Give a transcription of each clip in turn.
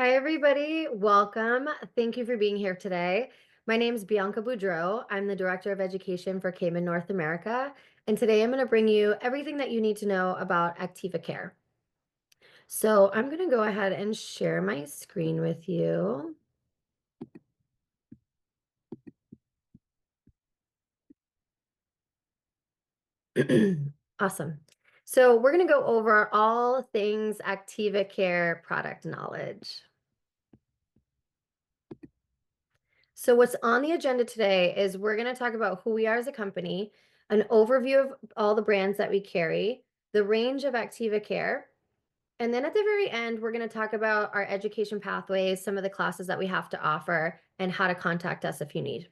Hi, everybody. Welcome. Thank you for being here today. My name is Bianca Boudreau. I'm the Director of Education for Kemon North America. And today I'm going to bring you everything that you need to know about Actyva Care. So I'm going to go ahead and share my screen with you. Awesome. So we're going to go over all things Actyva Care product knowledge. So what's on the agenda today is we're going to talk about who we are as a company, an overview of all the brands that we carry, the range of Actyva Care, and then at the very end, we're going to talk about our education pathways, some of the classes that we have to offer, and how to contact us if you need.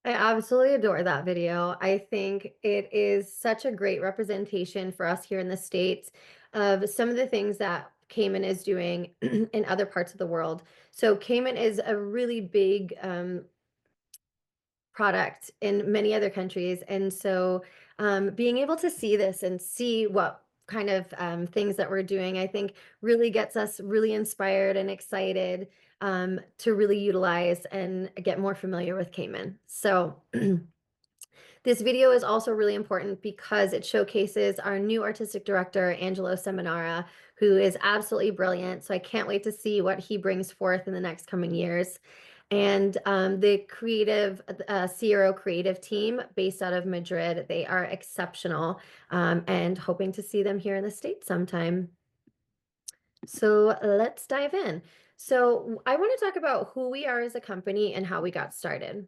I absolutely adore that video. I think it is such a great representation for us here in the States of some of the things that Cayman is doing in other parts of the world. So Cayman is a really big product in many other countries. And so being able to see this and see what kind of things that we're doing, I think really gets us really inspired and excited to really utilize and get more familiar with Cayman. So this video is also really important because it showcases our new artistic director, Angelo Seminara, who is absolutely brilliant. So I can't wait to see what he brings forth in the next coming years. And the creative, Sierra creative team based out of Madrid, they are exceptional and hoping to see them here in the States sometime. So let's dive in. So I want to talk about who we are as a company and how we got started.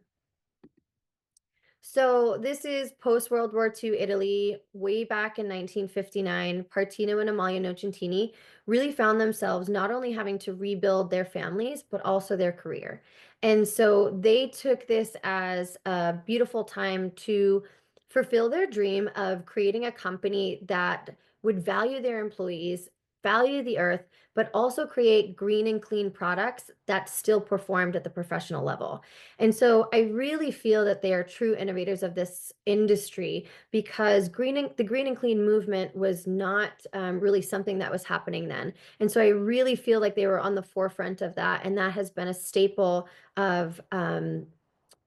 So this is post-World War II Italy, way back in 1959. Partino and Amalia Nocentini really found themselves not only having to rebuild their families, but also their career. And so they took this as a beautiful time to fulfill their dream of creating a company that would value their employees, value the earth, but also create green and clean products that still performed at the professional level. And so I really feel that they are true innovators of this industry because the green and clean movement was not really something that was happening then. And so I really feel like they were on the forefront of that. And that has been a staple of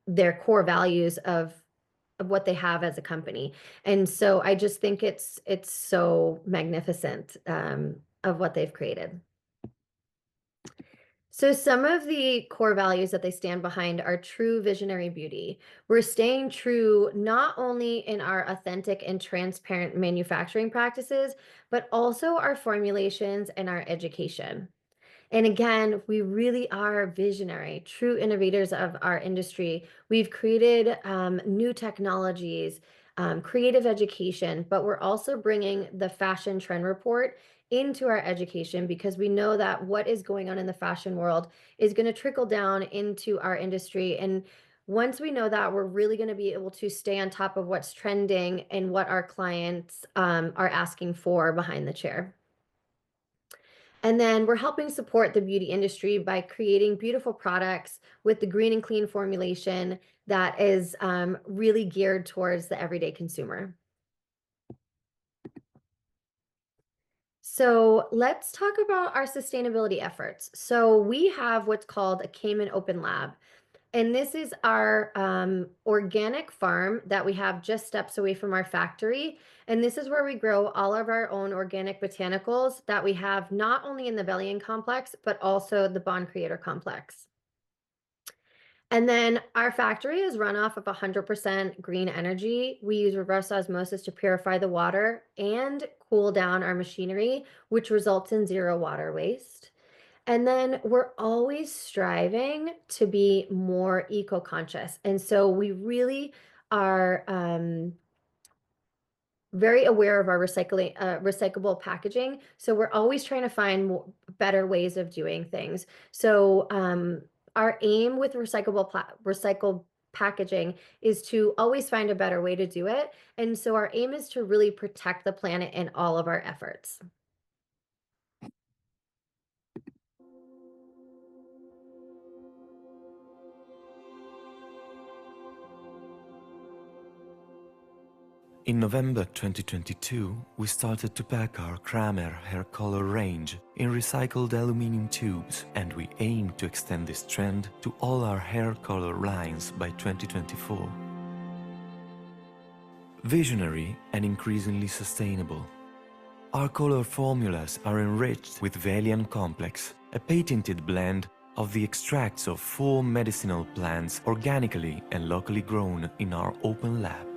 their core values of what they have as a company. And so I just think it's so magnificent of what they've created. So some of the core values that they stand behind are true visionary beauty. We're staying true not only in our authentic and transparent manufacturing practices, but also our formulations and our education. And again, we really are visionary, true innovators of our industry. We've created new technologies, creative education, but we're also bringing the fashion trend report into our education because we know that what is going on in the fashion world is going to trickle down into our industry. And once we know that, we're really going to be able to stay on top of what's trending and what our clients are asking for behind the chair. And then we're helping support the beauty industry by creating beautiful products with the green and clean formulation that is really geared towards the everyday consumer. So let's talk about our sustainability efforts. So we have what's called a Cayman Open Lab. And this is our organic farm that we have just steps away from our factory. And this is where we grow all of our own organic botanicals that we have not only in the Bellion complex, but also the Bond Creator complex. And then our factory is run off of 100% green energy. We use reverse osmosis to purify the water and cool down our machinery, which results in zero water waste. And then we're always striving to be more eco-conscious. And so we really are very aware of our recyclable packaging. So we're always trying to find better ways of doing things. So our aim with recycled packaging is to always find a better way to do it. And so our aim is to really protect the planet in all of our efforts. In November 2022, we started to pack our Kramer hair color range in recycled aluminum tubes, and we aim to extend this trend to all our hair color lines by 2024. Visionary and increasingly sustainable. Our color formulas are enriched with Valian Complex, a patented blend of the extracts of 4 medicinal plants organically and locally grown in our open lab.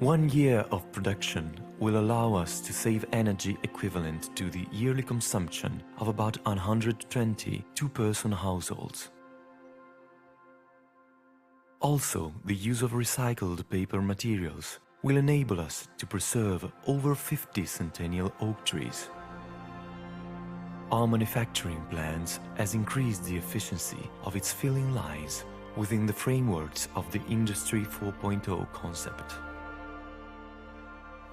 1 year of production will allow us to save energy equivalent to the yearly consumption of about 120 two-person households. Also, the use of recycled paper materials will enable us to preserve over 50 centennial oak trees. Our manufacturing plans has increased the efficiency of its filling lines within the frameworks of the Industry 4.0 concept.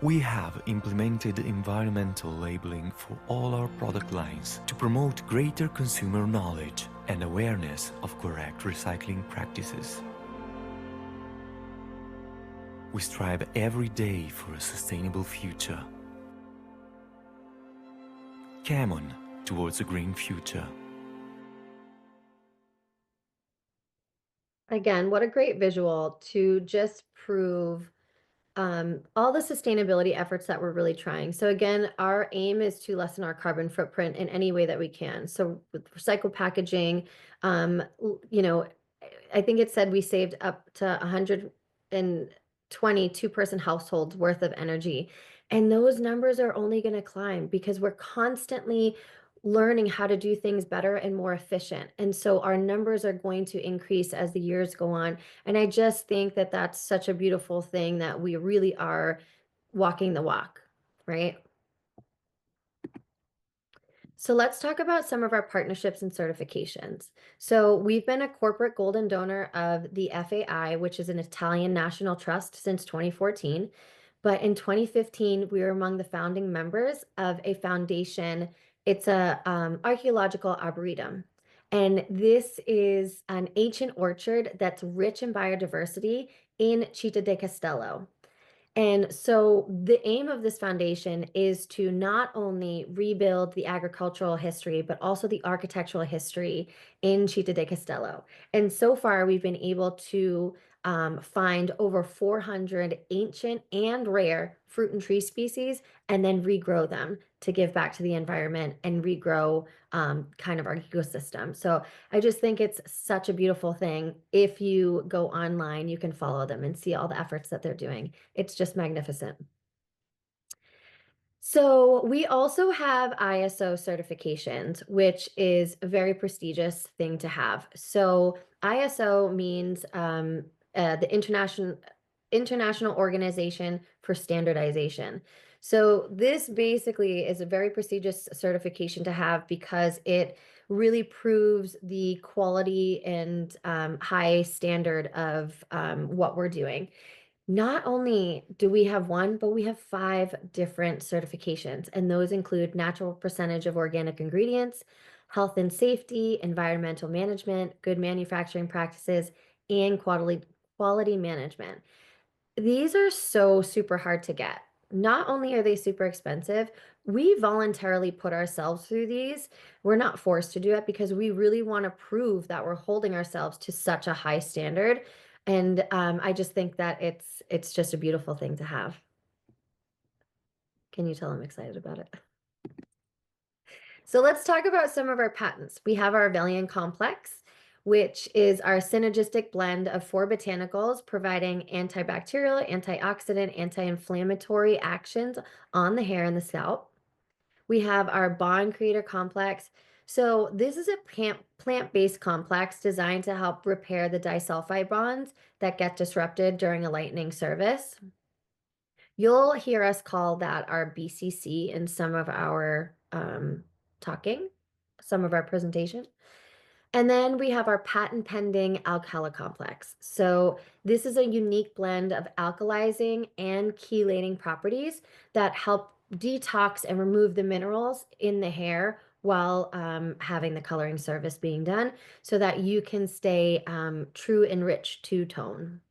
We have implemented environmental labeling for all our product lines to promote greater consumer knowledge and awareness of correct recycling practices. We strive every day for a sustainable future. Kemon, towards a green future. Again, what a great visual to just prove all the sustainability efforts that we're really trying. So again, our aim is to lessen our carbon footprint in any way that we can. So with recycled packaging, you know, I think it said we saved up to 120 two-person households worth of energy. And those numbers are only going to climb because we're constantly learning how to do things better and more efficient. And so our numbers are going to increase as the years go on. And I just think that that's such a beautiful thing that we really are walking the walk, right? So let's talk about some of our partnerships and certifications. So we've been a corporate golden donor of the FAI, which is an Italian national trust since 2014. But in 2015, we were among the founding members of a foundation. It's a archaeological arboretum. And this is an ancient orchard that's rich in biodiversity in Città di Castello. And so the aim of this foundation is to not only rebuild the agricultural history, but also the architectural history in Città di Castello. And so far, we've been able to find over 400 ancient and rare fruit and tree species, and then regrow them to give back to the environment and regrow kind of our ecosystem. So I just think it's such a beautiful thing. If you go online, you can follow them and see all the efforts that they're doing. It's just magnificent. So we also have ISO certifications, which is a very prestigious thing to have. So ISO means the International Organization for Standardization. So this basically is a very prestigious certification to have because it really proves the quality and high standard of what we're doing. Not only do we have one, but we have 5 different certifications, and those include natural percentage of organic ingredients, health and safety, environmental management, good manufacturing practices, and quality management. These are so super hard to get. not only are they super expensive, we voluntarily put ourselves through these. We're not forced to do it because we really want to prove that we're holding ourselves to such a high standard. And I just think that it's just a beautiful thing to have. Can you tell I'm excited about it? So let's talk about some of our patents. We have our Valiant Complex, which is our synergistic blend of 4 botanicals providing antibacterial, antioxidant, anti-inflammatory actions on the hair and the scalp. We have our Bond Creator Complex. So this is a plant-based complex designed to help repair the disulfide bonds that get disrupted during a lightning service. You'll hear us call that our BCC in some of our talking, some of our presentation. And then we have our patent pending Alcala complex. So this is a unique blend of alkalizing and chelating properties that help detox and remove the minerals in the hair while having the coloring service being done so that you can stay true and rich two-tone.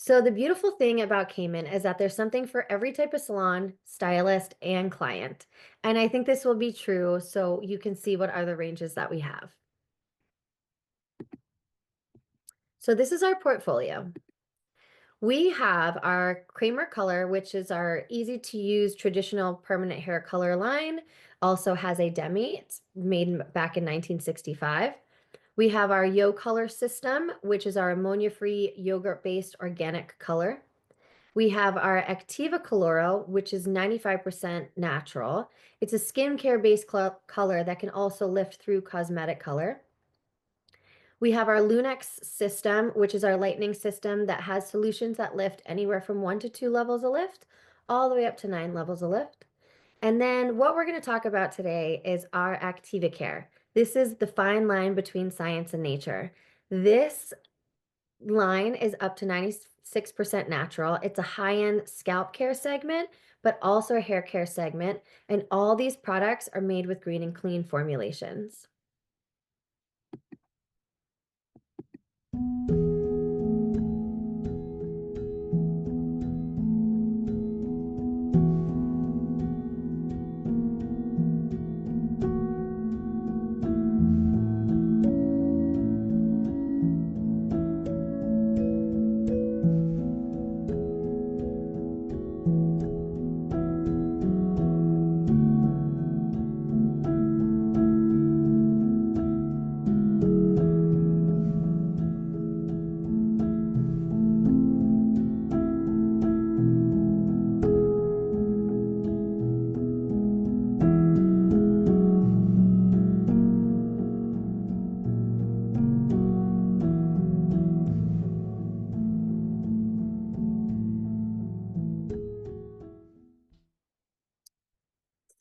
So the beautiful thing about Kemon is that there's something for every type of salon, stylist, and client. And I think this will be true so you can see what other ranges that we have. So this is our portfolio. We have our Creamer Color, which is our easy to use traditional permanent hair color line. Also has a demi. It's made back in 1965. We have our Yo Color system, which is our ammonia-free yogurt-based organic color. We have our Actyva Coloro, which is 95% natural. It's a skincare-based color that can also lift through cosmetic color. We have our Lunex system, which is our lightning system that has solutions that lift anywhere from 1 to 2 levels of lift, all the way up to 9 levels of lift. And then what we're going to talk about today is our Actyva Care. This is the fine line between science and nature. This line is up to 96% natural. It's a high-end scalp care segment, but also a hair care segment. And all these products are made with green and clean formulations.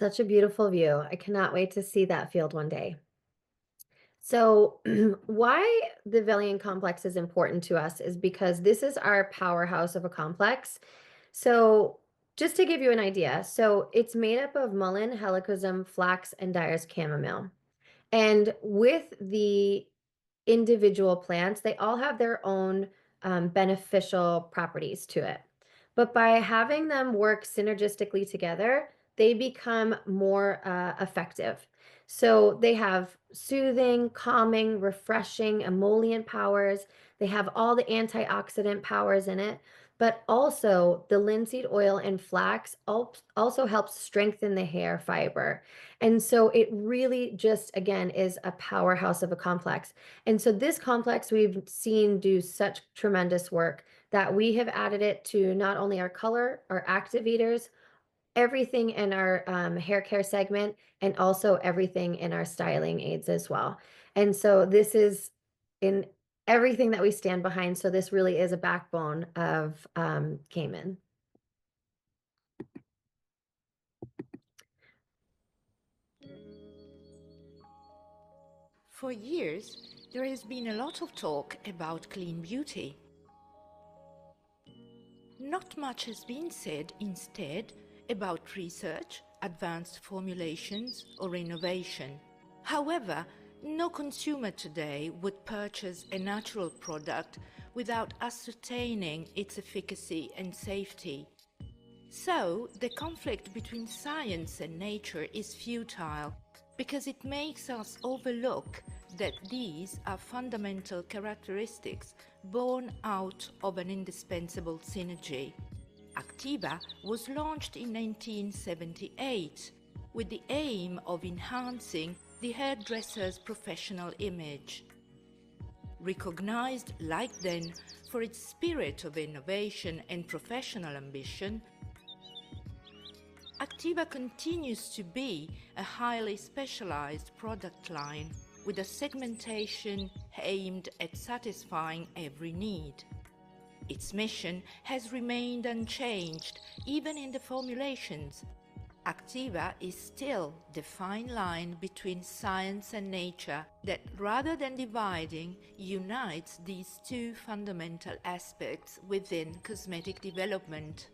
Such a beautiful view. I cannot wait to see that field one day. So why the Valiant complex is important to us is because this is our powerhouse of a complex. So just to give you an idea, so it's made up of mullein, helichrysum, flax, and dyer's chamomile. And with the individual plants, they all have their own beneficial properties to it. But by having them work synergistically together, they become more effective. So they have soothing, calming, refreshing, emollient powers. They have all the antioxidant powers in it, but also the linseed oil and flax also helps strengthen the hair fiber. And so it really just, again, is a powerhouse of a complex. And so this complex we've seen do such tremendous work that we have added it to not only our color, our activators, everything in our hair care segment, and also everything in our styling aids as well. And so this is in everything that we stand behind. So this really is a backbone of Kemon. For years, there has been a lot of talk about clean beauty. Not much has been said instead about research, advanced formulations, or innovation. However, no consumer today would purchase a natural product without ascertaining its efficacy and safety. So, the conflict between science and nature is futile because it makes us overlook that these are fundamental characteristics born out of an indispensable synergy. Actyva was launched in 1978 with the aim of enhancing the hairdresser's professional image. Recognized like then for its spirit of innovation and professional ambition, Actyva continues to be a highly specialized product line with a segmentation aimed at satisfying every need. Its mission has remained unchanged even in the formulations. Actyva is still the fine line between science and nature that, rather than dividing, unites these two fundamental aspects within cosmetic development.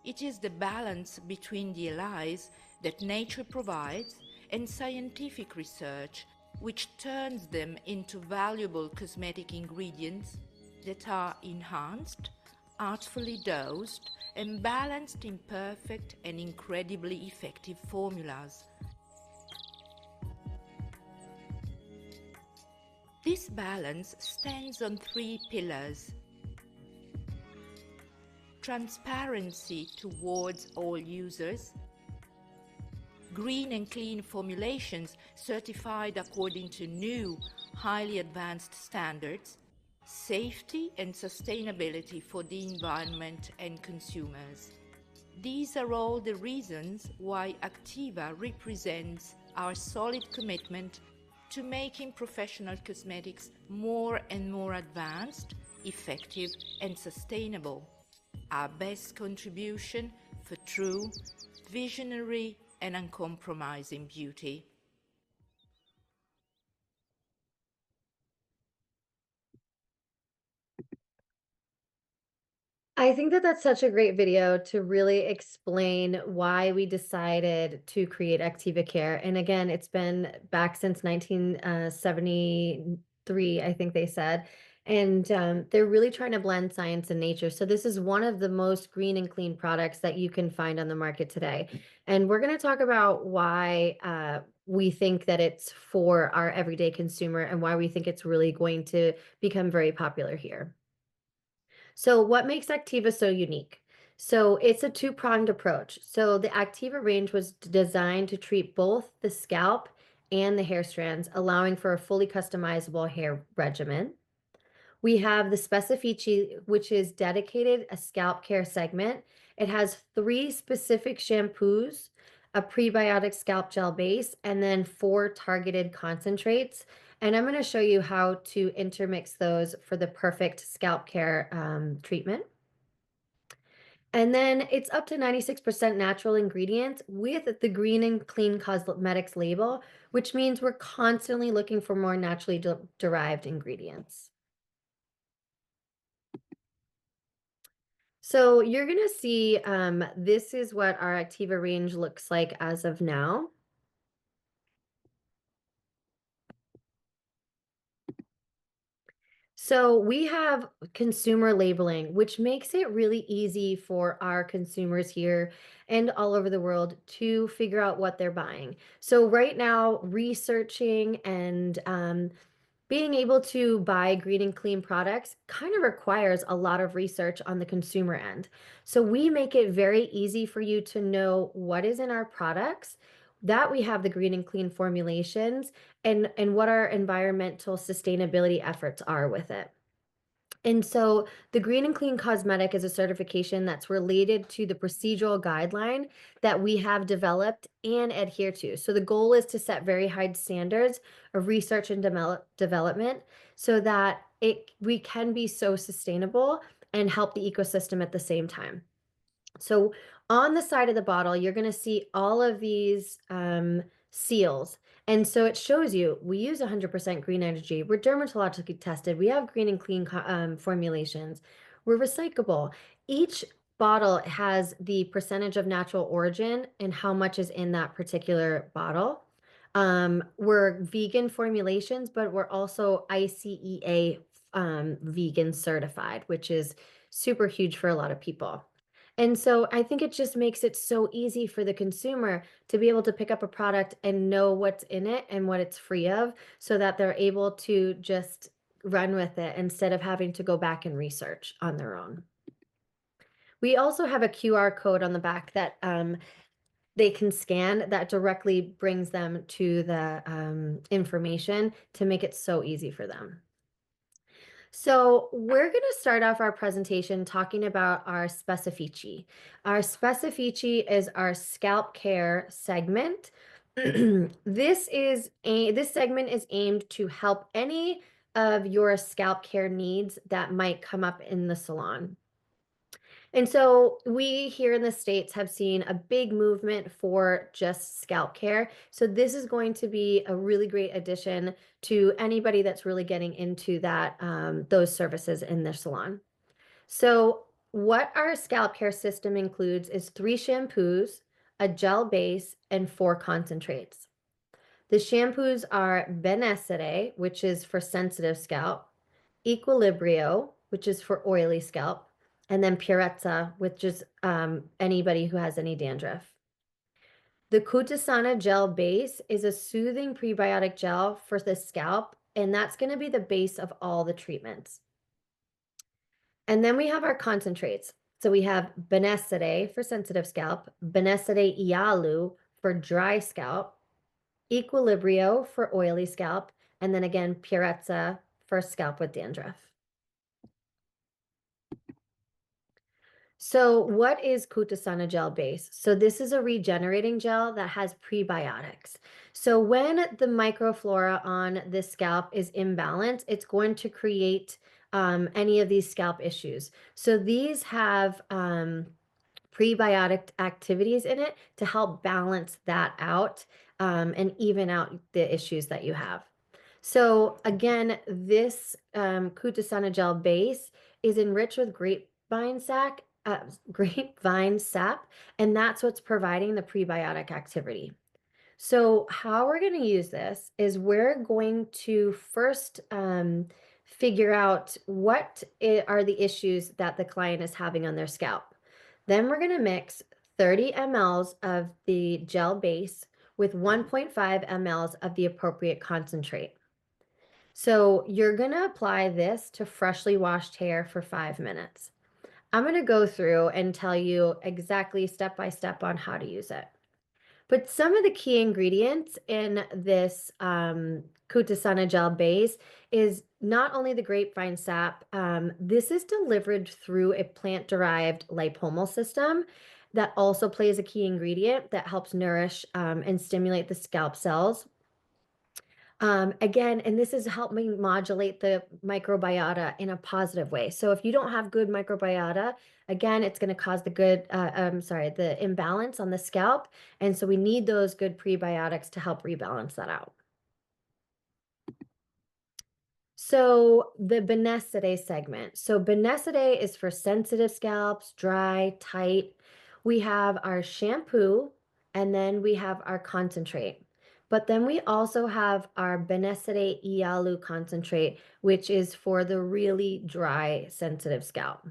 It is the balance between the allies that nature provides and scientific research which turns them into valuable cosmetic ingredients that are enhanced, artfully dosed, and balanced in perfect and incredibly effective formulas. This balance stands on three pillars: transparency towards all users, green and clean formulations certified according to new, highly advanced standards, safety and sustainability for the environment and consumers. These are all the reasons why Actyva represents our solid commitment to making professional cosmetics more and more advanced, effective, and sustainable. Our best contribution for true, visionary, and uncompromising beauty. I think that that's such a great video to really explain why we decided to create Actyva Care. And again, it's been back since 1973, I think they said. And they're really trying to blend science and nature. So this is one of the most green and clean products that you can find on the market today. And we're going to talk about why we think that it's for our everyday consumer and why we think it's really going to become very popular here. So what makes Actyva so unique? So it's a two-pronged approach. So the Actyva range was designed to treat both the scalp and the hair strands, allowing for a fully customizable hair regimen. We have the Specifici, which is dedicated a scalp care segment. It has 3 specific shampoos, a prebiotic scalp gel base, and then 4 targeted concentrates. And I'm going to show you how to intermix those for the perfect scalp care treatment. And then it's up to 96% natural ingredients with the green and clean cosmetics label, which means we're constantly looking for more naturally derived ingredients. So you're gonna see, this is what our Actyva range looks like as of now. So we have consumer labeling, which makes it really easy for our consumers here and all over the world to figure out what they're buying. So right now, researching and being able to buy green and clean products kind of requires a lot of research on the consumer end. So we make it very easy for you to know what is in our products, that we have the green and clean formulations, and what our environmental sustainability efforts are with it. And so the Green and Clean Cosmetic is a certification that's related to the procedural guideline that we have developed and adhere to. So the goal is to set very high standards of research and development so that we can be so sustainable and help the ecosystem at the same time. So on the side of the bottle, you're going to see all of these seals. And so it shows you we use 100% green energy. We're dermatologically tested. We have green and clean formulations. We're recyclable. Each bottle has the percentage of natural origin and how much is in that particular bottle. We're vegan formulations, but we're also ICEA vegan certified, which is super huge for a lot of people. And so I think it just makes it so easy for the consumer to be able to pick up a product and know what's in it and what it's free of so that they're able to just run with it instead of having to go back and research on their own. We also have a QR code on the back that they can scan that directly brings them to the information to make it so easy for them. So we're going to start off our presentation talking about our Specifici. Our Specifici is our scalp care segment. This segment is aimed to help any of your scalp care needs that might come up in the salon. And so we here in the States have seen a big movement for just scalp care. So this is going to be a really great addition to anybody that's really getting into that those services in their salon. So what our scalp care system includes is 3 shampoos, a gel base, and 4 concentrates. The shampoos are Benessere, which is for sensitive scalp, Equilibrio, which is for oily scalp, and then Purezza, which is anybody who has any dandruff. The Kutasana gel base is a soothing prebiotic gel for the scalp, and that's going to be the base of all the treatments. And then we have our concentrates. So we have Benessere for sensitive scalp, Benessere Ialu for dry scalp, Equilibrio for oily scalp, and then again Purezza for scalp with dandruff. So what is Kutasana gel base? So this is a regenerating gel that has prebiotics. So when the microflora on the scalp is imbalanced, it's going to create any of these scalp issues. So these have prebiotic activities in it to help balance that out and even out the issues that you have. So again, this Kutasana gel base is enriched with grapevine sap, and that's what's providing the prebiotic activity. So how we're going to use this is we're going to first figure out are the issues that the client is having on their scalp. Then we're going to mix 30 mLs of the gel base with 1.5 mLs of the appropriate concentrate. So you're going to apply this to freshly washed hair for 5 minutes. I'm going to go through and tell you exactly step by step on how to use it. But some of the key ingredients in this Kutasana gel base is not only the grapevine sap, this is delivered through a plant-derived liposomal system that also plays a key ingredient that helps nourish and stimulate the scalp cells. Again, and this is helping modulate the microbiota in a positive way. So if you don't have good microbiota, again, it's going to cause the imbalance on the scalp. And so we need those good prebiotics to help rebalance that out. So the Benessere segment. So Benessere is for sensitive scalps, dry, tight. We have our shampoo, and then we have our concentrate. But then we also have our Benessere Ialu concentrate, which is for the really dry, sensitive scalp.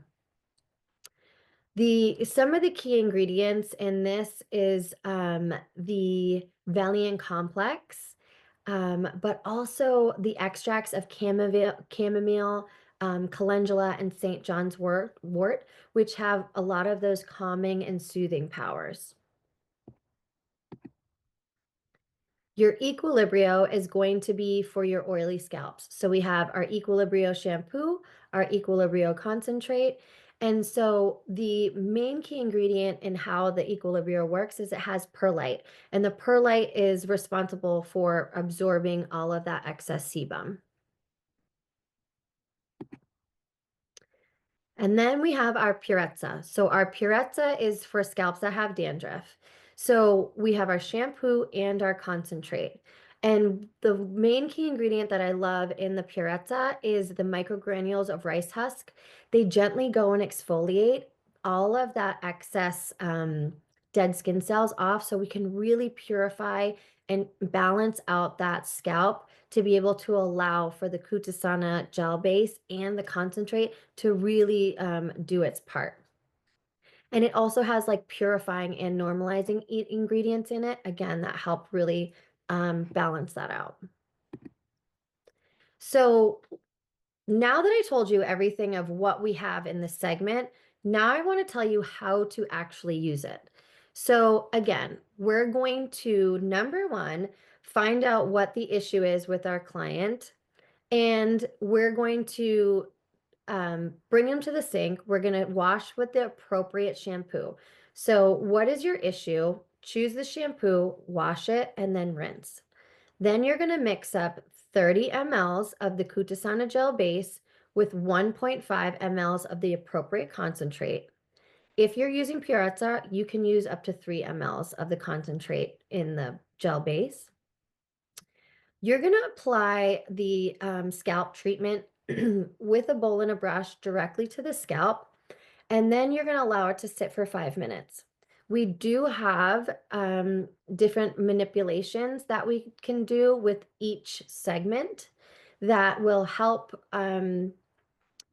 Some of the key ingredients in this is the Valiant complex, but also the extracts of chamomile, calendula, and St. John's wort, which have a lot of those calming and soothing powers. Your Equilibrio is going to be for your oily scalps. So we have our Equilibrio shampoo, our Equilibrio concentrate. And so the main key ingredient in how the Equilibrio works is it has perlite. And the perlite is responsible for absorbing all of that excess sebum. And then we have our Purezza. So our Purezza is for scalps that have dandruff. So we have our shampoo and our concentrate. And the main key ingredient that I love in the Purezza is the microgranules of rice husk. They gently go and exfoliate all of that excess dead skin cells off so we can really purify and balance out that scalp to be able to allow for the Kutasana gel base and the concentrate to really do its part. And it also has like purifying and normalizing ingredients in it, again, that help really balance that out. So now that I told you everything of what we have in this segment, now I want to tell you how to actually use it. So again, we're going to, number one, find out what the issue is with our client, and we're going to bring them to the sink. We're going to wash with the appropriate shampoo. So what is your issue? Choose the shampoo, wash it, and then rinse. Then you're going to mix up 30 mLs of the Kutasana gel base with 1.5 mLs of the appropriate concentrate. If you're using Purezza, you can use up to 3 mLs of the concentrate in the gel base. You're going to apply the scalp treatment with a bowl and a brush directly to the scalp, and then you're going to allow it to sit for 5 minutes. We do have different manipulations that we can do with each segment that will help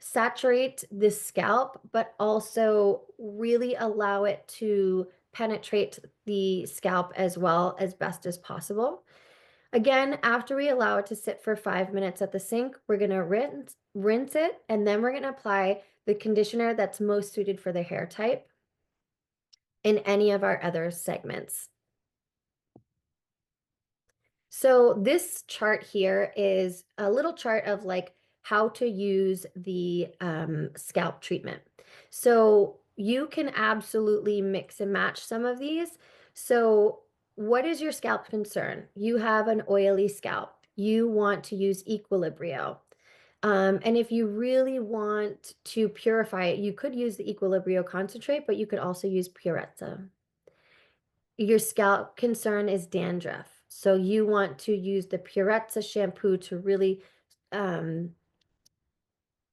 saturate the scalp, but also really allow it to penetrate the scalp as well as best as possible. Again, after we allow it to sit for 5 minutes at the sink, we're going to rinse it, and then we're going to apply the conditioner that's most suited for the hair type in any of our other segments. So this chart here is a little chart of like how to use the scalp treatment. So you can absolutely mix and match some of these. So what is your scalp concern? You have an oily scalp. You want to use Equilibrio. And if you really want to purify it, you could use the Equilibrio concentrate, but you could also use Purezza. Your scalp concern is dandruff. So you want to use the Purezza shampoo to really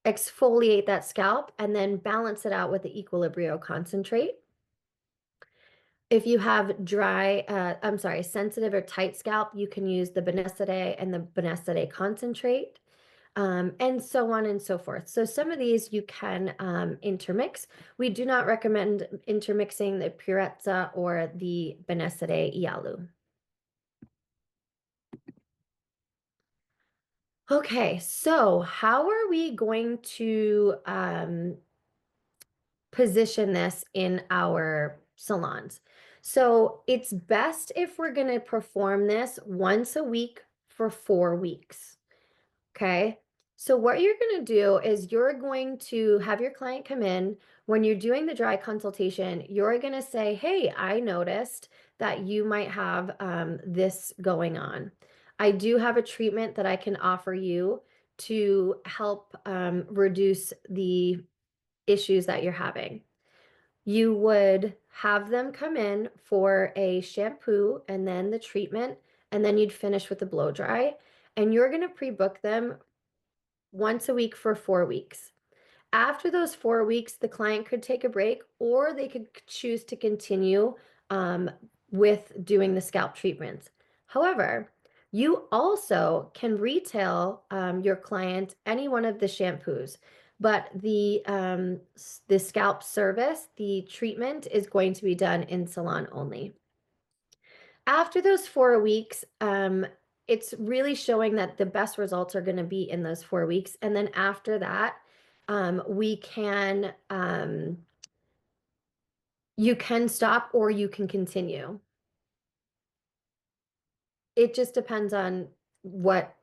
exfoliate that scalp and then balance it out with the Equilibrio concentrate. If you have sensitive or tight scalp, you can use the Benessidae and the Benessidae concentrate, and so on and so forth. So some of these you can intermix. We do not recommend intermixing the Purezza or the Benessidae Ialu. Okay, so how are we going to position this in our salons? So it's best if we're going to perform this once a week for 4 weeks. Okay. So what you're going to do is you're going to have your client come in. When you're doing the dry consultation, you're going to say, hey, I noticed that you might have this going on. I do have a treatment that I can offer you to help reduce the issues that you're having. You would have them come in for a shampoo and then the treatment, and then you'd finish with the blow dry. And you're going to pre-book them once a week for 4 weeks. After those 4 weeks, the client could take a break or they could choose to continue with doing the scalp treatments. However, you also can retail your client any one of the shampoos, but the scalp service, the treatment is going to be done in salon only. After those 4 weeks, it's really showing that the best results are going to be in those 4 weeks. And then after that, we can, you can stop or you can continue. It just depends on what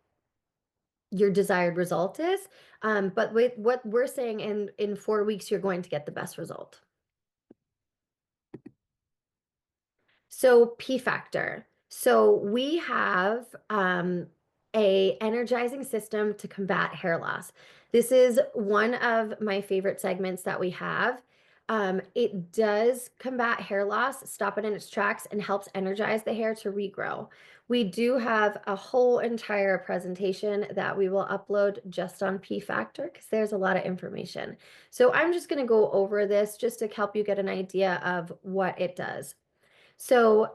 your desired result is. But with what we're saying, in 4 weeks, you're going to get the best result. So P factor. So we have a energizing system to combat hair loss. This is one of my favorite segments that we have. It does combat hair loss, stop it in its tracks, and helps energize the hair to regrow. We do have a whole entire presentation that we will upload just on P factor because there's a lot of information. So I'm just going to go over this just to help you get an idea of what it does. So,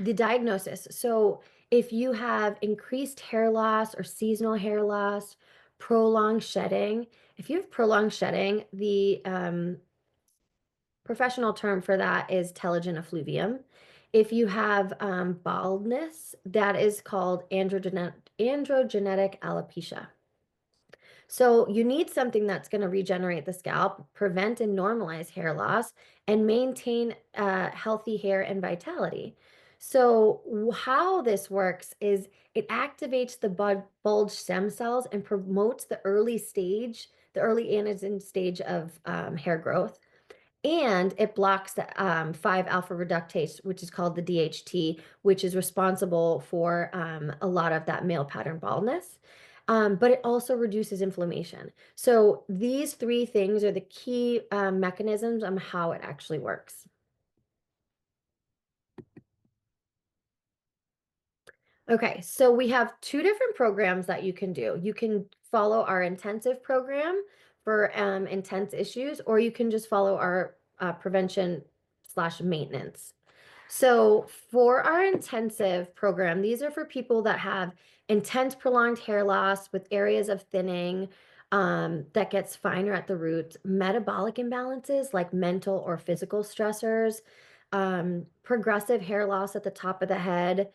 the diagnosis. So, if you have increased hair loss or seasonal hair loss, prolonged shedding, if you have prolonged shedding, the professional term for that is telogen effluvium. If you have baldness, that is called androgenetic alopecia. So you need something that's going to regenerate the scalp, prevent and normalize hair loss, and maintain healthy hair and vitality. So how this works is it activates the bulge stem cells and promotes the early anagen stage of hair growth. And it blocks the 5-alpha reductase, which is called the DHT, which is responsible for a lot of that male pattern baldness. But it also reduces inflammation. So these three things are the key mechanisms on how it actually works. Okay, so we have two different programs that you can do. You can follow our intensive program for intense issues, or you can just follow our prevention/maintenance. So for our intensive program, these are for people that have intense prolonged hair loss with areas of thinning that gets finer at the roots, metabolic imbalances like mental or physical stressors, progressive hair loss at the top of the head,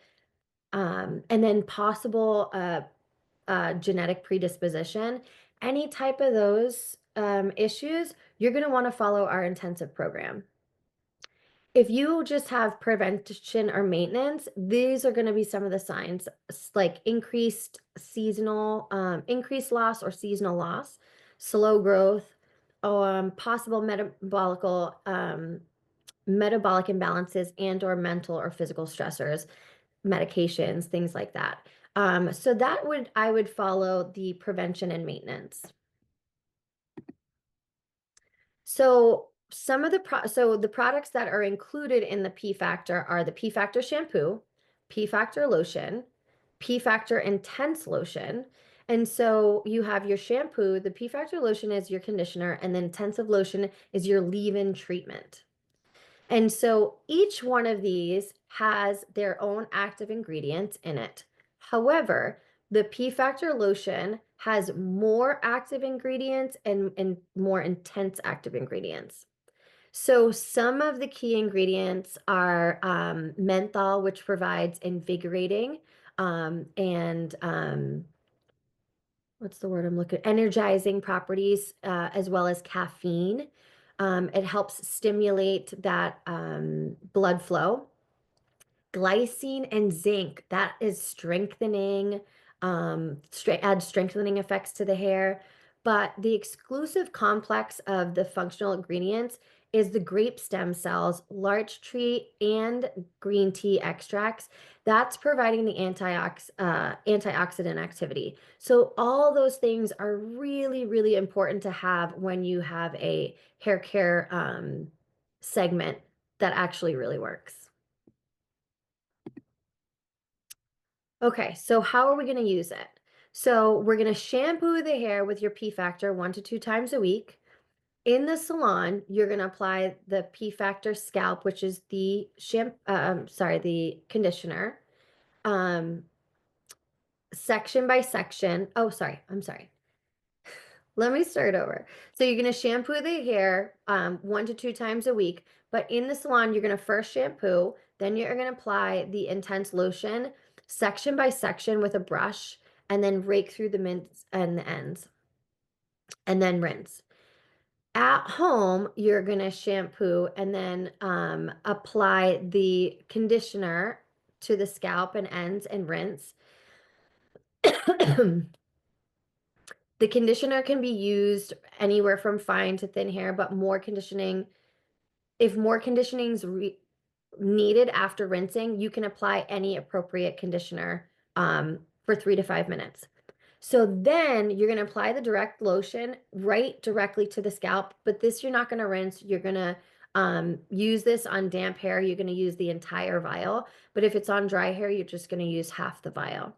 and then possible genetic predisposition. Any type of those issues, you're going to want to follow our intensive program. If you just have prevention or maintenance, these are going to be some of the signs, like increased loss or seasonal loss, slow growth, possible metabolic imbalances and or mental or physical stressors, medications, things like that. So I would follow the prevention and maintenance. So the products that are included in the P Factor are the P Factor shampoo, P Factor lotion, P Factor intense lotion. And so you have your shampoo, the P Factor lotion is your conditioner, and then intensive lotion is your leave-in treatment. And so each one of these has their own active ingredients in it. However, the P Factor lotion has more active ingredients and more intense active ingredients. So some of the key ingredients are menthol, which provides invigorating and what's the word I'm looking energizing properties, as well as caffeine. It helps stimulate that blood flow. Glycine and zinc, that is strengthening, adds strengthening effects to the hair. But the exclusive complex of the functional ingredients is the grape stem cells, larch tree, and green tea extracts. That's providing the antioxidant activity. So all those things are really, really important to have when you have a hair care segment that actually really works. Okay, so how are we going to use it? So we're going to shampoo the hair with your P Factor 1 to 2 times a week. In the salon, you're going to apply the P Factor Scalp, which is the the conditioner, um, section by section. Oh, sorry, I'm sorry. Let me start over. So you're going to shampoo the hair 1 to 2 times a week, but in the salon, you're going to first shampoo, then you're going to apply the intense lotion section by section with a brush, and then rake through the mints and the ends, and then rinse. At home, you're going to shampoo and then apply the conditioner to the scalp and ends and rinse. The conditioner can be used anywhere from fine to thin hair, but if more conditioning is needed after rinsing, you can apply any appropriate conditioner for 3 to 5 minutes. So then you're going to apply the direct lotion right directly to the scalp, but this you're not going to rinse. You're going to use this on damp hair. You're going to use the entire vial, but if it's on dry hair, you're just going to use half the vial.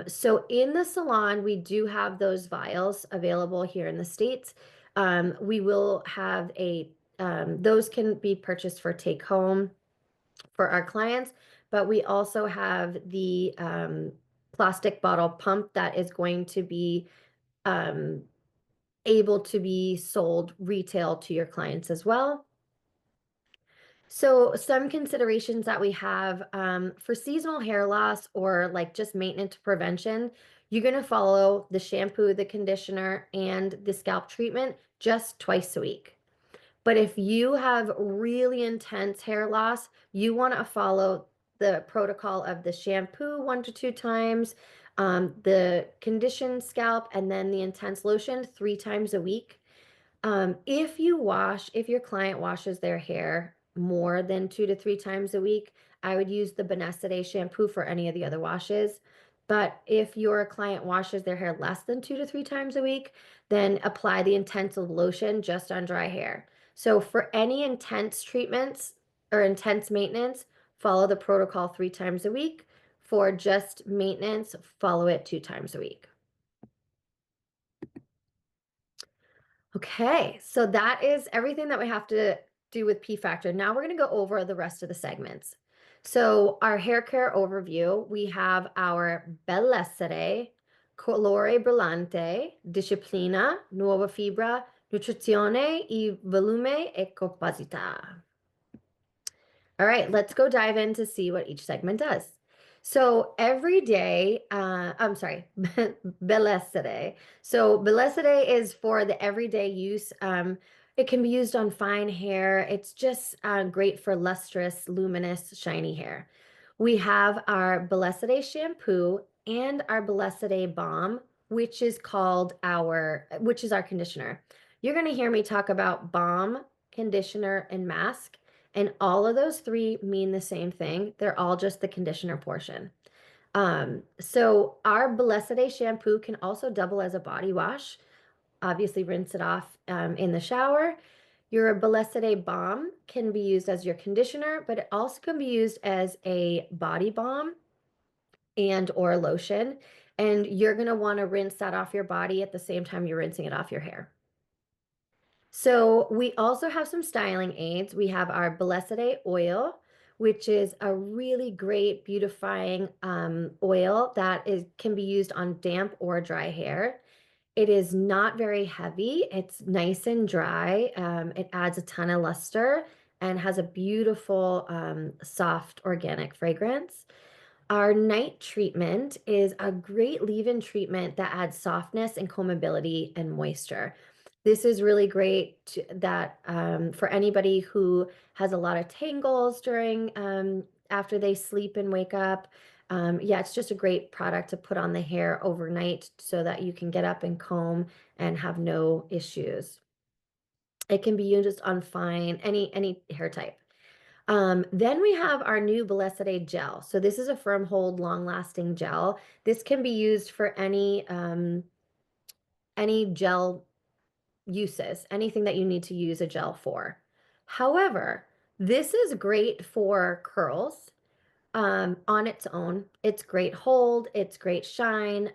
So in the salon, we do have those vials available here in the States. We will have those can be purchased for take home. for our clients, but we also have the plastic bottle pump that is going to be um, able to be sold retail to your clients as well. So some considerations that we have for seasonal hair loss or like just maintenance prevention, you're going to follow the shampoo, the conditioner, and the scalp treatment just twice a week. But if you have really intense hair loss, you want to follow the protocol of the shampoo 1 to 2 times, the conditioned scalp, and then the intense lotion 3 times a week. If your client washes their hair more than 2 to 3 times a week, I would use the Benessiday shampoo for any of the other washes. But if your client washes their hair less than 2 to 3 times a week, then apply the intensive lotion just on dry hair. So for any intense treatments or intense maintenance, follow the protocol 3 times a week. For just maintenance, follow it 2 times a week. Okay, so that is everything that we have to do with P factor. Now we're going to go over the rest of the segments. So our hair care overview, we have our bellessere, colore brillante, disciplina, nuova fibra, nutrizione e volume e compacità. All right, let's go dive in to see what each segment does. So every day, I'm sorry, Belesere. So Belesere is for the everyday use. It can be used on fine hair. It's just great for lustrous, luminous, shiny hair. We have our Belesere shampoo and our Belesere balm, which is our conditioner. You're going to hear me talk about balm, conditioner, and mask. And all of those three mean the same thing. They're all just the conditioner portion. So our Blessed shampoo can also double as a body wash. Obviously, rinse it off in the shower. Your Blessed balm can be used as your conditioner, but it also can be used as a body balm and or lotion. And you're going to want to rinse that off your body at the same time you're rinsing it off your hair. So we also have some styling aids. We have our Blessed oil, which is a really great beautifying oil that can be used on damp or dry hair. It is not very heavy. It's nice and dry. It adds a ton of luster and has a beautiful, soft organic fragrance. Our night treatment is a great leave-in treatment that adds softness and combability and moisture. This is really great for anybody who has a lot of tangles during after they sleep and wake up. Yeah, it's just a great product to put on the hair overnight so that you can get up and comb and have no issues. It can be used on any hair type. Then we have our new Blessed gel. So this is a firm hold, long-lasting gel. This can be used for any gel uses, anything that you need to use a gel for. However, this is great for curls on its own. It's great hold, it's great shine,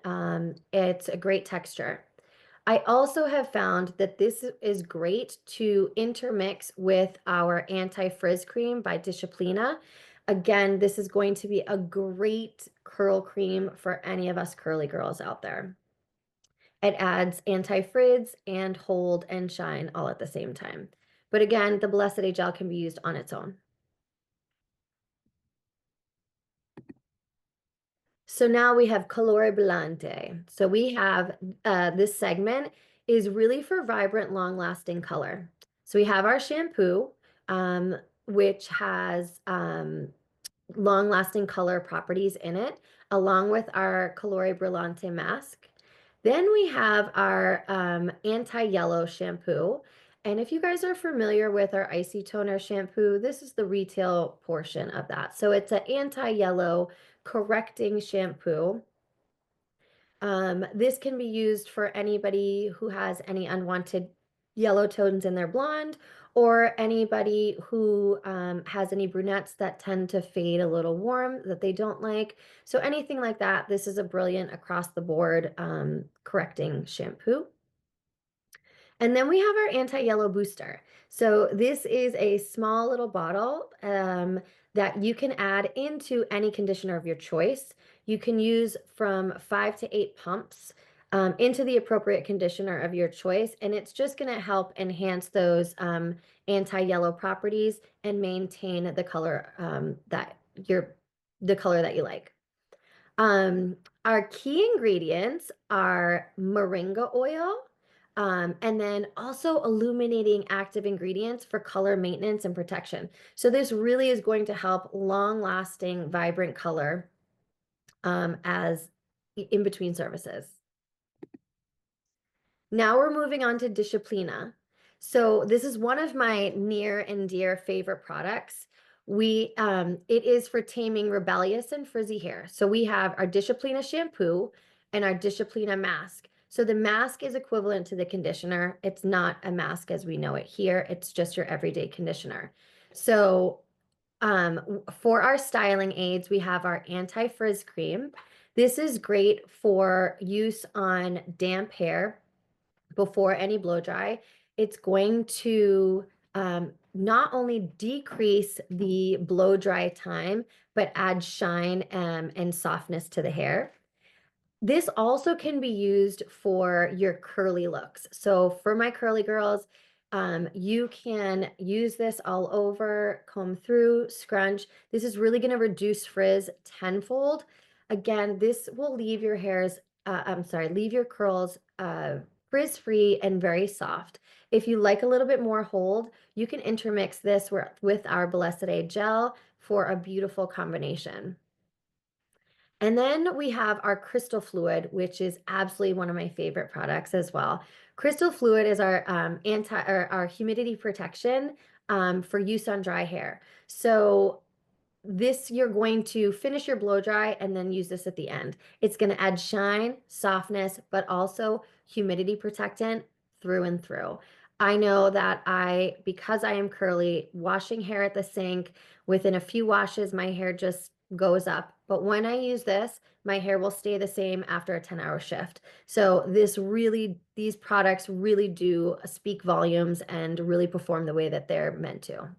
it's a great texture. I also have found that this is great to intermix with our anti-frizz cream by Disciplina. Again, this is going to be a great curl cream for any of us curly girls out there. It adds anti-frizz and hold and shine all at the same time. But again, the Blessed gel can be used on its own. So now we have Colore Brillante. So we have this segment is really for vibrant, long-lasting color. So we have our shampoo, which has long-lasting color properties in it, along with our Colore Brillante mask. Then we have our anti-yellow shampoo. And if you guys are familiar with our Icy Toner shampoo, this is the retail portion of that. So it's an anti-yellow correcting shampoo. This can be used for anybody who has any unwanted yellow tones in their blonde or anybody who has any brunettes that tend to fade a little warm that they don't like. So anything like that, this is a brilliant across the board correcting shampoo. And then we have our anti-yellow booster. So this is a small little bottle that you can add into any conditioner of your choice. You can use from 5 to 8 pumps into the appropriate conditioner of your choice, and it's just going to help enhance those anti-yellow properties and maintain the color the color that you like. Um, our key ingredients are moringa oil, and then also illuminating active ingredients for color maintenance and protection. So this really is going to help long-lasting, vibrant color as in between services. Now we're moving on to Disciplina. So this is one of my near and dear favorite products. It is for taming rebellious and frizzy hair. So we have our Disciplina shampoo and our Disciplina mask. So the mask is equivalent to the conditioner. It's not a mask as we know it here. It's just your everyday conditioner. So for our styling aids, we have our anti-frizz cream. This is great for use on damp hair before any blow dry. It's going to not only decrease the blow dry time, but add shine and softness to the hair. This also can be used for your curly looks. So for my curly girls, you can use this all over, comb through, scrunch. This is really going to reduce frizz tenfold. Again, this will leave your leave your curls frizz-free and very soft. If you like a little bit more hold, you can intermix this with our Blessed A gel for a beautiful combination. And then we have our crystal fluid, which is absolutely one of my favorite products as well. Crystal fluid is our our humidity protection for use on dry hair. So this you're going to finish your blow dry and then use this at the end. It's going to add shine, softness, but also humidity protectant through and through. I know that because I am curly, washing hair at the sink, within a few washes, my hair just goes up. But when I use this, my hair will stay the same after a 10-hour shift. So these products really do speak volumes and really perform the way that they're meant to.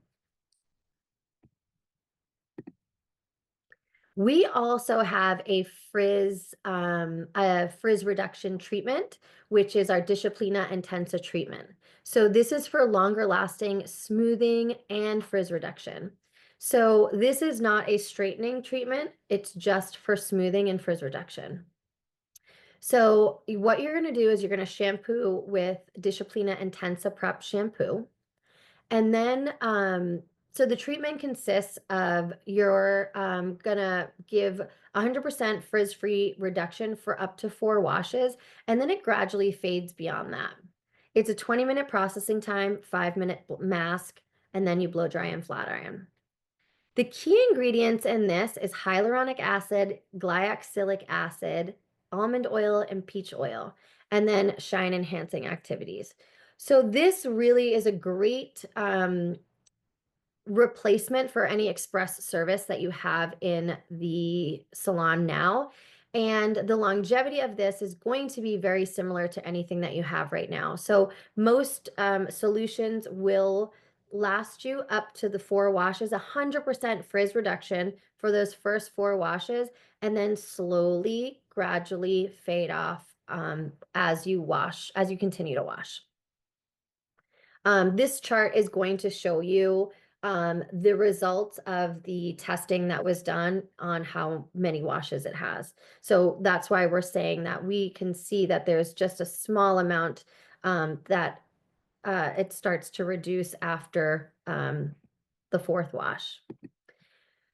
We also have a frizz reduction treatment, which is our Disciplina Intensa treatment. So this is for longer lasting smoothing and frizz reduction. So this is not a straightening treatment, it's just for smoothing and frizz reduction. So what you're going to do is you're going to shampoo with Disciplina Intensa Prep shampoo. And then, so the treatment consists of you're gonna give 100% frizz-free reduction for up to 4 washes, and then it gradually fades beyond that. It's a 20-minute processing time, 5-minute mask, and then you blow dry and flat iron. The key ingredients in this is hyaluronic acid, glyoxylic acid, almond oil, and peach oil, and then shine enhancing activities. So this really is a great replacement for any express service that you have in the salon now. And the longevity of this is going to be very similar to anything that you have right now. So most solutions will last you up to the 4 washes, 100% frizz reduction for those first 4 washes, and then slowly, gradually fade off as you continue to wash. This chart is going to show you the results of the testing that was done on how many washes it has. So that's why we're saying that we can see that there's just a small amount that it starts to reduce after the 4th wash.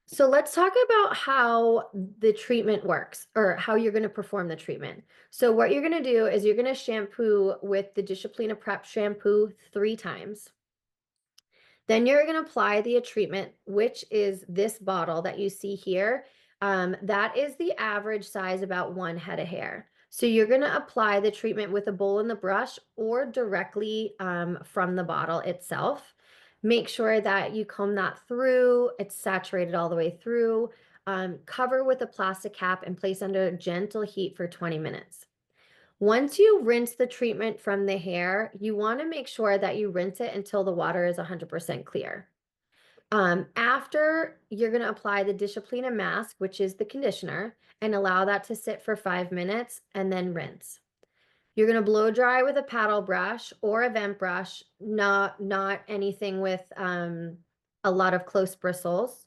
So let's talk about how the treatment works or how you're going to perform the treatment. So what you're going to do is you're going to shampoo with the Disciplina Prep shampoo 3 times. Then you're going to apply the treatment, which is this bottle that you see here. That is the average size, about 1 head of hair. So you're going to apply the treatment with a bowl and the brush or directly from the bottle itself. Make sure that you comb that through. It's saturated all the way through. Cover with a plastic cap and place under gentle heat for 20 minutes. Once you rinse the treatment from the hair, you want to make sure that you rinse it until the water is 100% clear. After, you're going to apply the Disciplina mask, which is the conditioner, and allow that to sit for 5 minutes and then rinse. You're going to blow dry with a paddle brush or a vent brush, not anything with a lot of close bristles.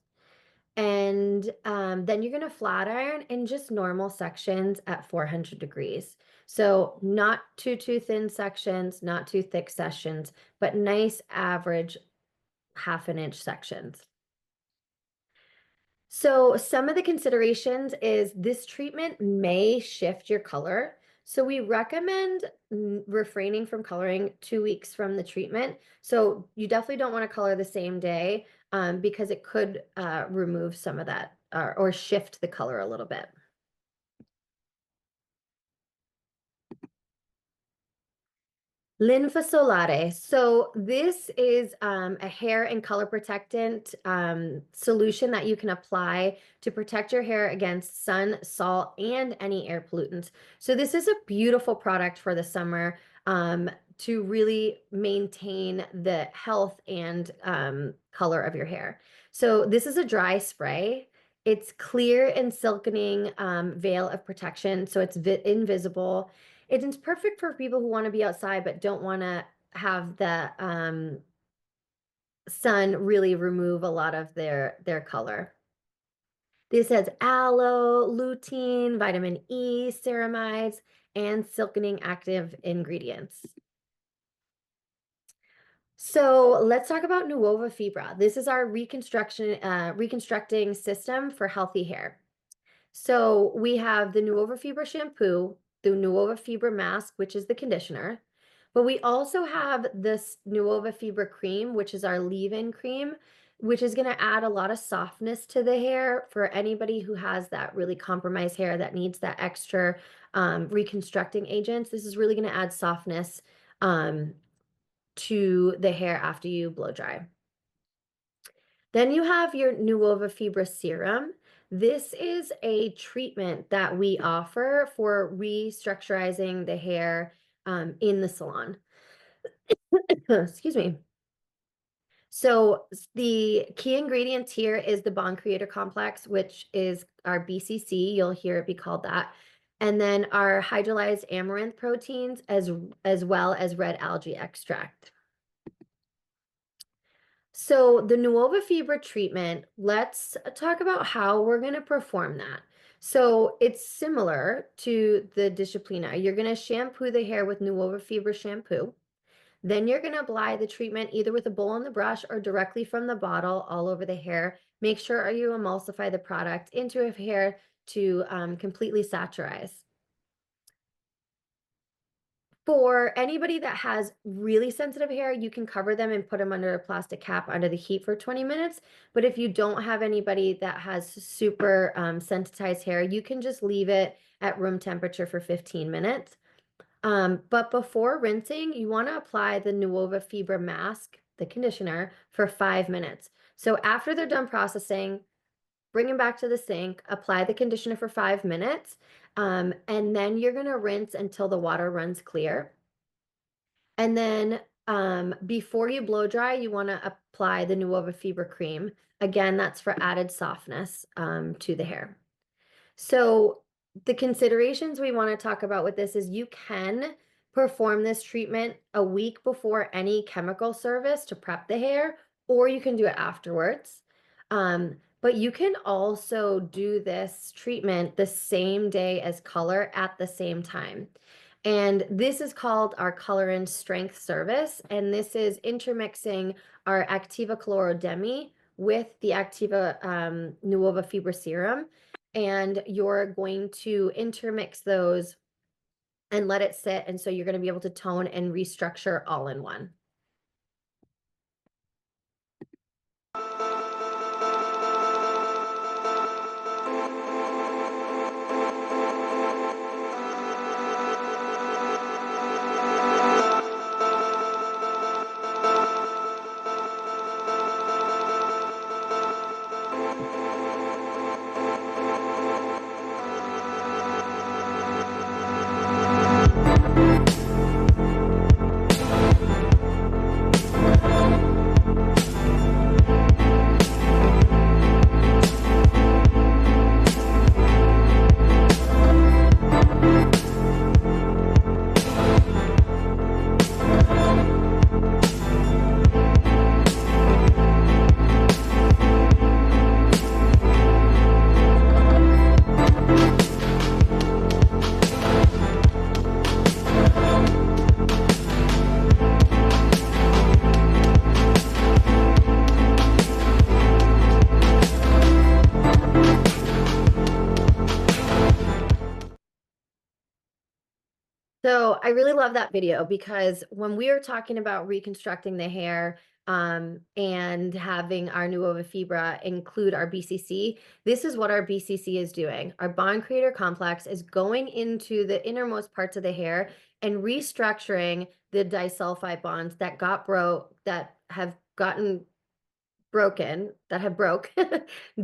And then you're going to flat iron in just normal sections at 400 degrees. So not too thin sections, not too thick sections, but nice average 1/2 inch sections. So some of the considerations is this treatment may shift your color. So we recommend refraining from coloring 2 weeks from the treatment. So you definitely don't want to color the same day because it could remove some of that or shift the color a little bit. Linfa Solare. So this is a hair and color protectant solution that you can apply to protect your hair against sun, salt, and any air pollutants. So this is a beautiful product for the summer to really maintain the health and color of your hair. So this is a dry spray. It's clear and silkening veil of protection, so it's invisible. It is perfect for people who wanna be outside but don't wanna have the, sun really remove a lot of their color. This has aloe, lutein, vitamin E, ceramides, and silkening active ingredients. So let's talk about Nuova Fibra. This is our reconstructing system for healthy hair. So we have the Nuova Fibra shampoo, the Nuova Fibra mask, which is the conditioner, but we also have this Nuova Fibra cream, which is our leave-in cream, which is going to add a lot of softness to the hair for anybody who has that really compromised hair that needs that extra reconstructing agents. This is really going to add softness um, to the hair after you blow dry. Then you have your Nuova Fibra serum. This is a treatment that we offer for restructurizing the hair in the salon. Excuse me. So the key ingredient here is the Bond Creator Complex, which is our BCC. You'll hear it be called that. And then our hydrolyzed amaranth proteins as well as red algae extract. So the Nuova Fibra treatment, let's talk about how we're going to perform that. So it's similar to the Disciplina. You're going to shampoo the hair with Nuova Fibra shampoo. Then you're going to apply the treatment either with a bowl on the brush or directly from the bottle all over the hair. Make sure you emulsify the product into a hair to completely saturize. For anybody that has really sensitive hair, you can cover them and put them under a plastic cap under the heat for 20 minutes. But if you don't have anybody that has super sensitized hair, you can just leave it at room temperature for 15 minutes. But before rinsing, you want to apply the Nuova Fibra mask, the conditioner, for 5 minutes. So after they're done processing, bring them back to the sink, apply the conditioner for 5 minutes, and then you're going to rinse until the water runs clear. And then before you blow dry, you want to apply the Nuova Fibra cream. Again, that's for added softness to the hair. So the considerations we want to talk about with this is you can perform this treatment a week before any chemical service to prep the hair, or you can do it afterwards. But you can also do this treatment the same day as color at the same time. And this is called our Color and Strength service. And this is intermixing our Actyva Demi with the Actyva Nuova Fibra serum. And you're going to intermix those and let it sit. And so you're going to be able to tone and restructure all in one. So I really love that video because when we are talking about reconstructing the hair and having our Nuova Fibra include our BCC, this is what our BCC is doing. Our bond creator complex is going into the innermost parts of the hair and restructuring the disulfide bonds that have gotten broken that have broke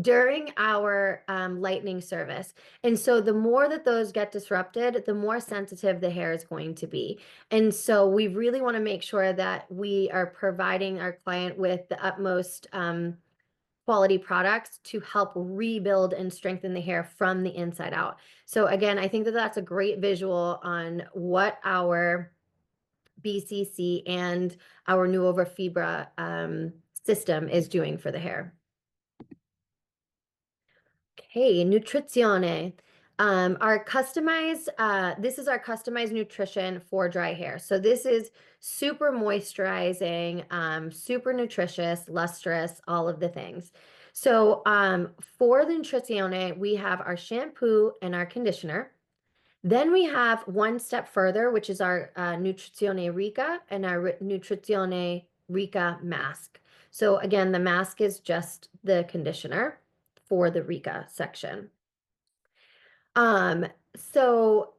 during our lightning service. And so the more that those get disrupted, the more sensitive the hair is going to be. And so we really want to make sure that we are providing our client with the utmost quality products to help rebuild and strengthen the hair from the inside out. So again, I think that that's a great visual on what our BCC and our Nuova Fibra system is doing for the hair. Okay, nutrizione. This is our customized nutrition for dry hair. So this is super moisturizing, super nutritious, lustrous, all of the things. So for the nutrizione, we have our shampoo and our conditioner. Then we have one step further, which is our Nutrizione Rica and our Nutrizione Rica mask. So again, the mask is just the conditioner for the Rica section. So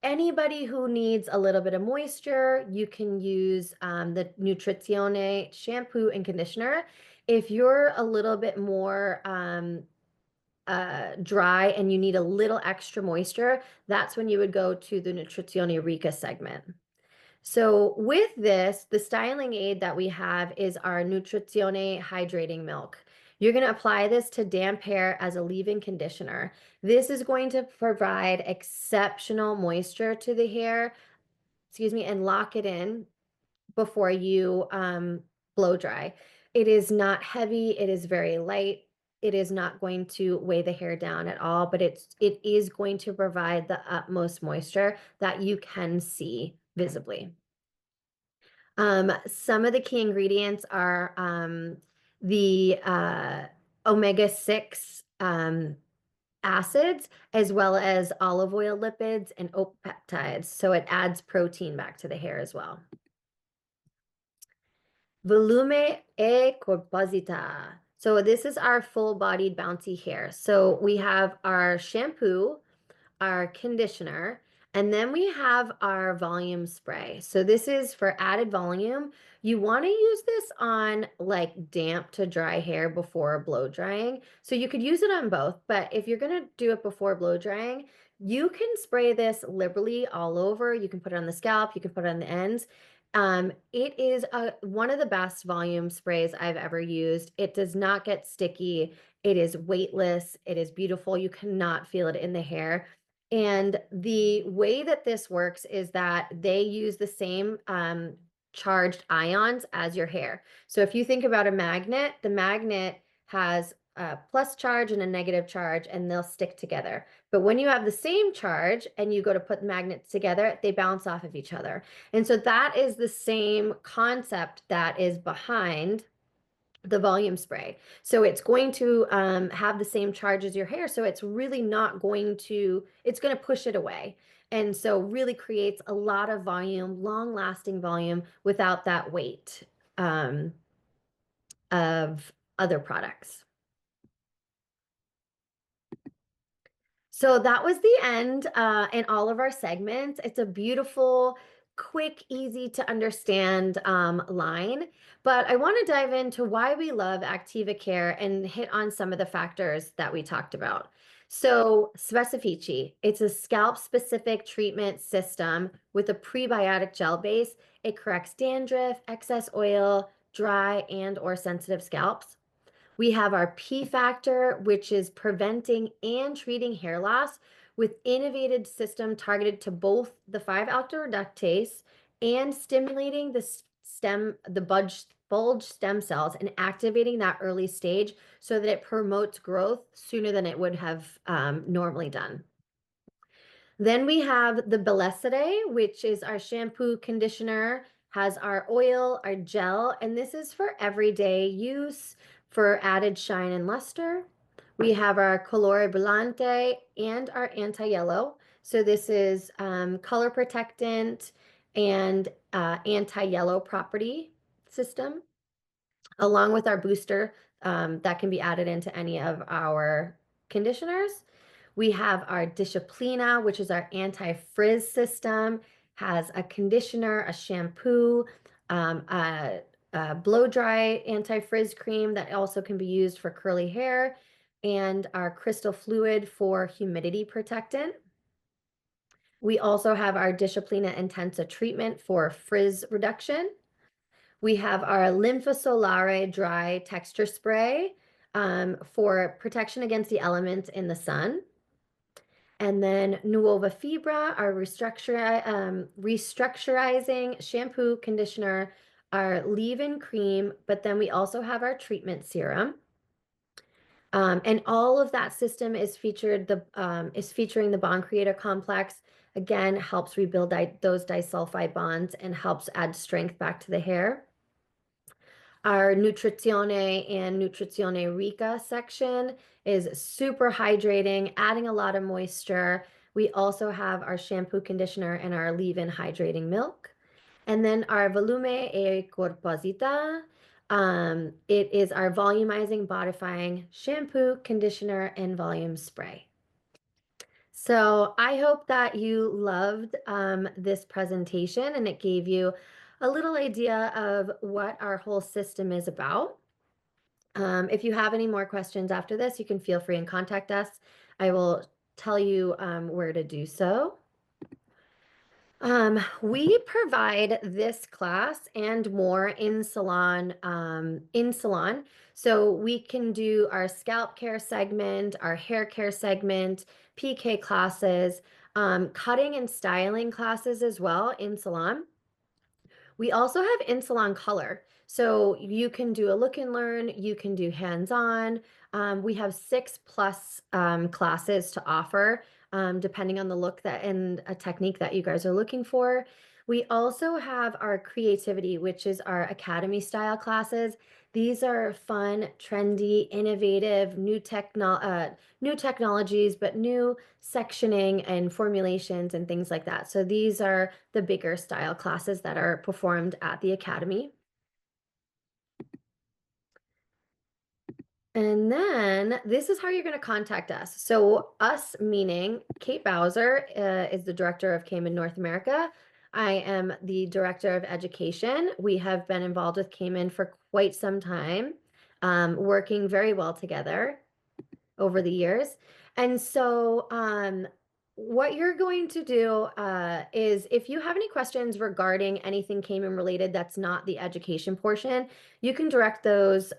anybody who needs a little bit of moisture, you can use the Nutrizione shampoo and conditioner. If you're a little bit more dry and you need a little extra moisture, that's when you would go to the Nutrizione Rica segment. So with this, the styling aid that we have is our Nutrizione Hydrating Milk. You're going to apply this to damp hair as a leave-in conditioner. This is going to provide exceptional moisture to the hair, and lock it in before you blow dry. It is not heavy, it is very light. It is not going to weigh the hair down at all, but it is going to provide the utmost moisture that you can see visibly. Some of the key ingredients are the omega-6 acids, as well as olive oil lipids and oat peptides. So it adds protein back to the hair as well. Volume e corposità. So this is our full-bodied bouncy hair. So we have our shampoo, our conditioner, and then we have our volume spray. So this is for added volume. You want to use this on like damp to dry hair before blow drying. So you could use it on both, but if you're going to do it before blow drying, you can spray this liberally all over. You can put it on the scalp, you can put it on the ends. It is one of the best volume sprays I've ever used. It does not get sticky. It is weightless. It is beautiful. You cannot feel it in the hair. And the way that this works is that they use the same charged ions as your hair. So if you think about a magnet, the magnet has a plus charge and a negative charge, and they'll stick together. But when you have the same charge and you go to put magnets together, they bounce off of each other. And so that is the same concept that is behind the volume spray. So it's going to have the same charge as your hair. So it's really not going to, it's going to push it away. And so really creates a lot of volume, long lasting volume without that weight of other products. So that was the end in all of our segments. It's a beautiful, quick, easy to understand line. But I want to dive into why we love Actyva Care and hit on some of the factors that we talked about. So Specifici, it's a scalp-specific treatment system with a prebiotic gel base. It corrects dandruff, excess oil, dry and or sensitive scalps. We have our P factor, which is preventing and treating hair loss with innovative system targeted to both the 5-alkyl reductase and stimulating the bulge stem cells and activating that early stage so that it promotes growth sooner than it would have normally done. Then we have the Beleside, which is our shampoo conditioner, has our oil, our gel, and this is for everyday use for added shine and luster. We have our Colore Brillante and our anti-yellow. So this is color protectant and anti-yellow property system, along with our booster that can be added into any of our conditioners. We have our Disciplina, which is our anti-frizz system, has a conditioner, a shampoo, a blow dry anti-frizz cream that also can be used for curly hair, and our crystal fluid for humidity protectant. We also have our Disciplina Intensa treatment for frizz reduction. We have our Lymphosolare dry texture spray for protection against the elements in the sun. And then Nuova Fibra, our restructurizing shampoo, conditioner, our leave-in cream, but then we also have our treatment serum. And all of that system is featuring the Bond Creator Complex. Again, helps rebuild those disulfide bonds and helps add strength back to the hair. Our Nutrizione and Nutrizione Rica section is super hydrating, adding a lot of moisture. We also have our shampoo, conditioner, and our leave-in hydrating milk. And then our Volume e Corposita. It is our volumizing, bodifying shampoo, conditioner, and volume spray. So I hope that you loved this presentation and it gave you a little idea of what our whole system is about. If you have any more questions after this, you can feel free and contact us. I will tell you where to do so. We provide this class and more in salon, So we can do our scalp care segment, our hair care segment, PK classes, cutting and styling classes as well in salon. We also have in-salon color. So you can do a look and learn, you can do hands-on. We have 6+ classes to offer, depending on the look that and a technique that you guys are looking for. We also have our creativity, which is our academy style classes. These are fun, trendy, innovative, new technologies, but new sectioning and formulations and things like that. So these are the bigger style classes that are performed at the academy. And then this is how you're going to contact us. So us meaning Kate Bowser is the director of Kemon North America. I am the director of education. We have been involved with Kemon for quite some time, working very well together over the years. And so what you're going to do is if you have any questions regarding anything Kemon related that's not the education portion, you can direct those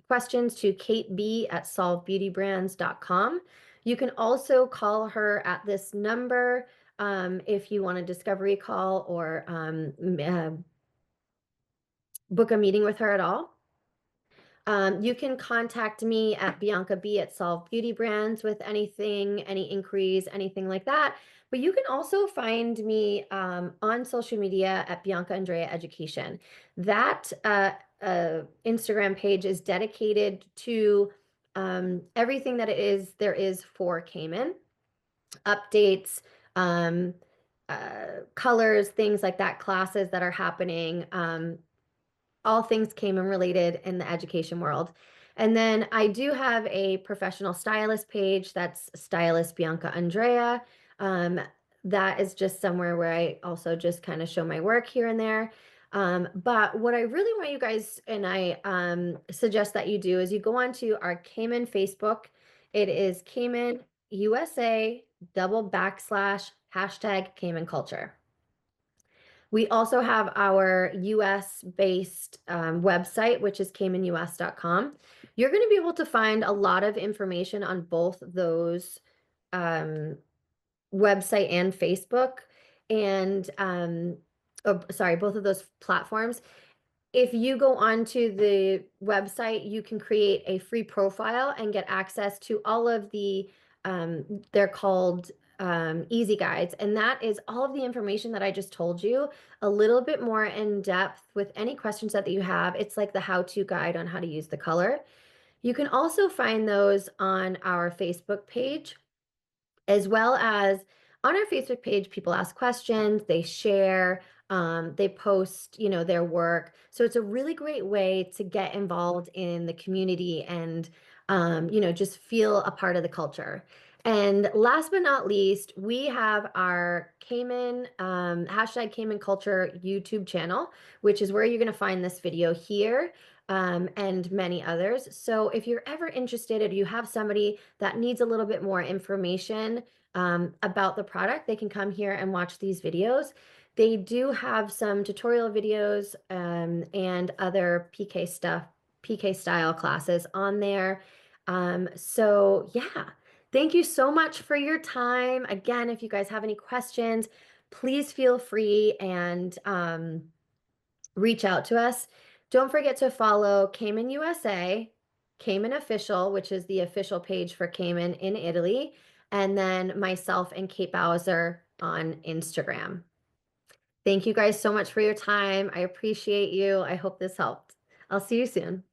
questions to Kate B at solvebeautybrands.com. You can also call her at this number if you want a discovery call or book a meeting with her at all. You can contact me at Bianca B at Solve Beauty Brands with anything, any inquiries, anything like that. But you can also find me on social media at Bianca Andrea Education. That Instagram page is dedicated to everything that there is for Kemon, updates, colors, things like that, classes that are happening. All things Kemon related in the education world. And then I do have a professional stylist page that's Stylist Bianca Andrea. That is just somewhere where I also just kind of show my work here and there. But what I really want you guys and I suggest that you do is you go onto our Kemon Facebook. It is Kemon USA /# Kemon Culture. We also have our US-based website, which is KemonUS.com. You're going to be able to find a lot of information on both those website and Facebook, and both of those platforms. If you go onto the website, you can create a free profile and get access to all of the, they're called easy guides. And that is all of the information that I just told you, a little bit more in depth with any questions that you have. It's like the how-to guide on how to use the color. You can also find those on our Facebook page. as well as on our Facebook page, people ask questions, they share, they post, their work. So it's a really great way to get involved in the community and, just feel a part of the culture. And last but not least, we have our Cayman, hashtag Cayman Culture YouTube channel, which is where you're going to find this video here, and many others. So if you're ever interested, or you have somebody that needs a little bit more information, about the product, they can come here and watch these videos. They do have some tutorial videos, and other PK stuff, PK style classes on there. So yeah, thank you so much for your time. Again, if you guys have any questions, please feel free and, reach out to us. Don't forget to follow Cayman USA, Cayman Official, which is the official page for Cayman in Italy, and then myself and Kate Bowser on Instagram. Thank you guys so much for your time. I appreciate you. I hope this helped. I'll see you soon.